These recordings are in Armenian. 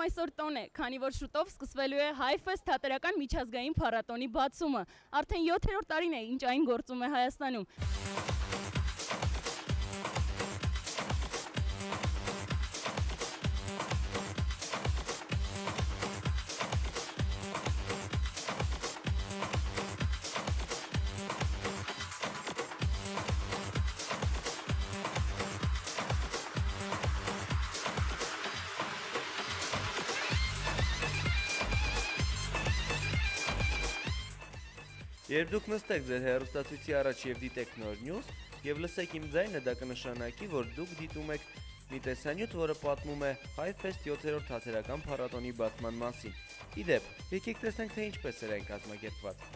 Այսօր տոն է, քանի որ շուտով սկսվելու է HiFest թատերական միջազգային փառատոնի բացումը։ Արդեն 7-րդ տարին է, ինչ այն գործում է Հայաստանում։ Երբ դուք նստեք ձեր հեռուստացույցի առաջ եւ դիտեք նոր նյուզ եւ լսեք իմ ձայնը, դա կնշանակի, որ դուք դիտում եք մի տեսանյութ, որը պատմում է HiFest 7-րդ թատերական փառատոնի բացման մասին։ Ի դեպ, եկեք տեսնենք, թե ինչպես էր այն կազմակերպված։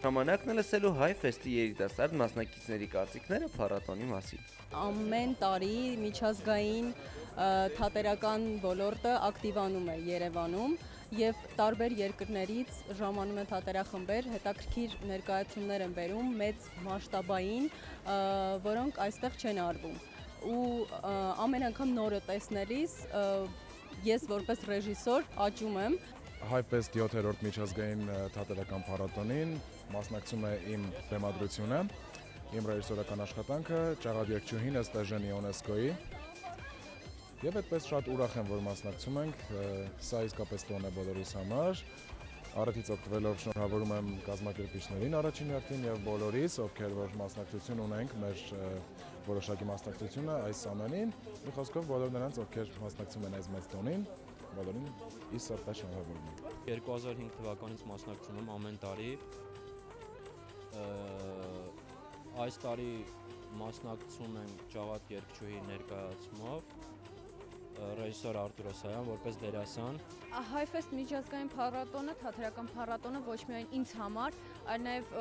Ժամանակն է լսելու HiFest-ի երիտասարդ մասնակիցների կարծիքները փառատոնի մասին։ Ամեն տարի միջազգային թատերական ոլորտը ակտիվանում է Երևանում եւ տարբեր երկրներից ժամանում են թատերախմբեր, հետաքրքիր ներկայացումներ են բերում մեծ մասշտաբային, որոնք այստեղ չեն արվում։ Ու ամեն անգամ նորը տեսնելիս ես որպես ռեժիսոր աճում եմ։ HiFest 7-րդ միջազգային թատերական փառատոնին մասնակցում է իմ բեմադրությունը, իմ ռեժիսորական աշխատանքը, ճաղատերկչուհին Ստեժեն Յոնեսկոյի։ Եվ այդպես շատ ուրախ եմ, որ մասնակցում ենք, սա իսկապես տոն է բոլորիս համար։ Առիթից օգտվելով շնորհավորում եմ կազմակերպիչներին առաջին հերթին եւ բոլորիս, ովքեր որ մասնակցություն ունենք մեր որոշակի մասնակցությունը այս ամենին, մի խոսքով բոլոր նրանց, ովքեր մասնակցում են այս մեծ տոնին, բոլորին ի սրտե շնորհավորում եմ։ 2005 թվականից մասնակցում եմ ամեն տարի։ Այս տարի մասնակցում եմ Ճաղատ երգչուհի ներկայացումով, ռեժիսոր Արտուր Օսայան որպես դերասան։ HiFest միջազգային փառատոնը, թատերական փառատոնը ոչ միայն ինձ համար, այլ նաև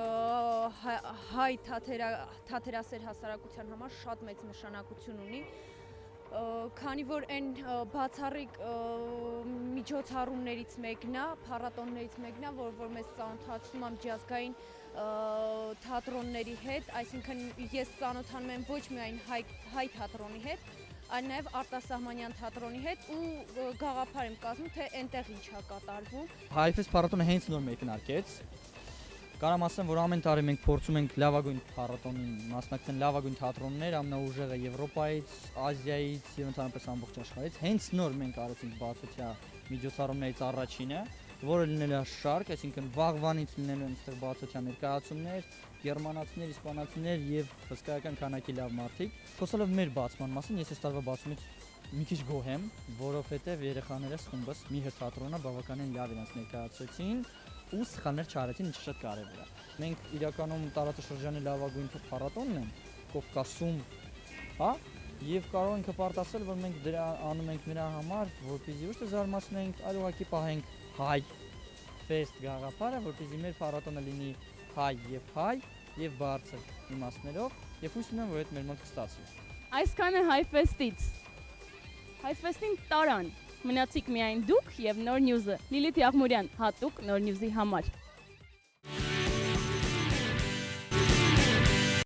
հայ թատերասեր հասարակության համար շատ մեծ նշանակություն ունի, քանի որ այն բացառիկ միջոցառումներից մեկն է, փառատոններից մեկն է, որ մեզ ծանոթացնում է միջազգային թատրոնների հետ, այսինքն ես ծանոթանում եմ ոչ միայն հայ թատրոնի հետ, այլ նաև արտասահմանյան թատրոնի հետ ու գաղափար եմ կազմում, թե այնտեղ ինչ է կատարվում։ HiFest փառատոնը հենց նոր մեկնարկեց։ Կարամ ասեմ, որ ամեն տարի մենք փորձում ենք լավագույն փառատոնին մասնակցեն լավագույն թատրոններ, ամենաուժեղը Եվրոպայից, Ազիայից եւ ընդհանրապես ամբողջ աշխարհից։ Հենց նոր մենք արեցինք բացօթյա միջոցառումներից առաջինը, որը լինելու է շարք, այսինքն վաղվանից լինելու են այստեղ բացօթյա ներկայացումներ, գերմանացիներ, իսպանացիներ եւ հսկայական քանակի լավ մարդիկ։ Խոսելով մեր բացման մասին, ես այս տարվա բացումից մի քիչ գոհ եմ, որովհետեւ երեխաներս խումբս մի հատ թատրոնը բավականին լավ իրենց ներկայացրեցին ու սխալներ չարեցին, ինչը շատ կարևոր է։ Մենք իրականում տարածաշրջանի լավագույն փառատոնն են Կովկասում, հա, եւ կարող ենք հպարտասել, որ մենք դրա անում ենք նրա համար, որպեսզի ոչ թե զարմացնենք, այլ ուղղակի պահենք հայ ֆեստ գաղափարը, որպեսզի մեր փառատոնը լինի հայ եւ բարձր իմաստներով, եւ հույս ունեմ, որ այդ մեր մոտ կստացվի։ Այսքանը HiFest-ից։ HiFest-ին տարան։ Մնացիք միայն դուք եւ նոր նյուզը։ Լիլիթ Եղմուրյան, հատուկ նոր նյուզի համար։